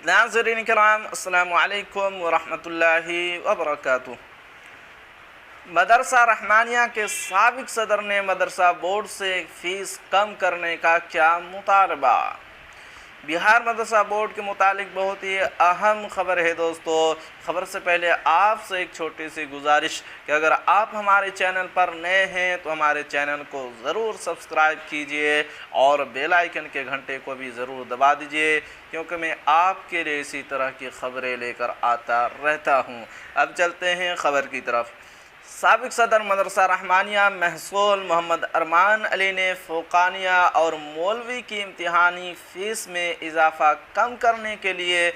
नाज़रीन किराम, अस्सलामु अलैकुम वरहमतुल्लाहि वबरकातुह। मदरसा रहमानिया के साबिक सदर ने मदरसा बोर्ड से फ़ीस कम करने का क्या मुतालबा। बिहार मदरसा बोर्ड के मुतालिक बहुत ही अहम खबर है दोस्तों। खबर से पहले आपसे एक छोटी सी गुजारिश कि अगर आप हमारे चैनल पर नए हैं तो हमारे चैनल को ज़रूर सब्सक्राइब कीजिए और बेल आइकन के घंटे को भी ज़रूर दबा दीजिए, क्योंकि मैं आपके लिए इसी तरह की खबरें लेकर आता रहता हूं। अब चलते हैं खबर की तरफ। साबिक सदर मदरसा रहमानिया महसूल मोहम्मद अरमान अली ने फ़ौक़ानिया और मौलवी की इम्तिहानी फ़ीस में इजाफ़ा कम करने के लिए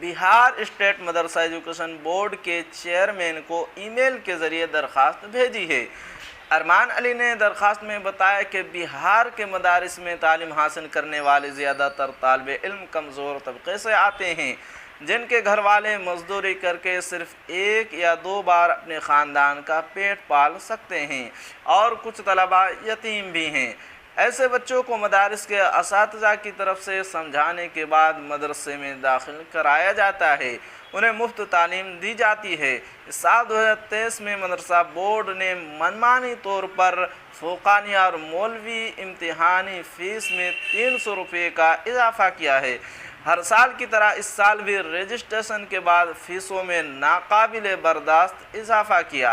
बिहार स्टेट मदरसा एजुकेशन बोर्ड के चेयरमैन को ईमेल के ज़रिए दरख्वास्त भेजी है। अरमान अली ने दरख्वास्त में बताया कि बिहार के मदारिस में तालीम हासिल करने वाले ज़्यादातर तालिब इल्म कमज़ोर तबके से आते हैं, जिनके घर वाले मजदूरी करके सिर्फ़ एक या दो बार अपने ख़ानदान का पेट पाल सकते हैं और कुछ तलबा यतीम भी हैं। ऐसे बच्चों को मदारिस के असातिज़ा की तरफ से समझाने के बाद मदरसे में दाखिल कराया जाता है, उन्हें मुफ्त तालीम दी जाती है। इस साल 2023 में मदरसा बोर्ड ने मनमानी तौर पर फ़ौक़ानिया और मौलवी इम्तिहानी फ़ीस में 300 रुपये का इजाफ़ा किया है। हर साल की तरह इस साल भी रजिस्ट्रेशन के बाद फ़ीसों में नाकाबिले बर्दाश्त इजाफ़ा किया,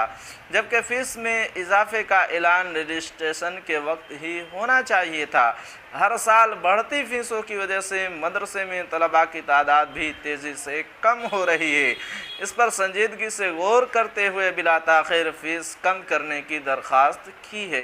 जबकि फ़ीस में इजाफ़े का ऐलान रजिस्ट्रेशन के वक्त ही होना चाहिए था। हर साल बढ़ती फ़ीसों की वजह से मदरसे में तलबा की तादाद भी तेज़ी से कम हो रही है। इस पर संजीदगी से गौर करते हुए बिला ताख़ीर फ़ीस कम करने की दरख्वास्त की है।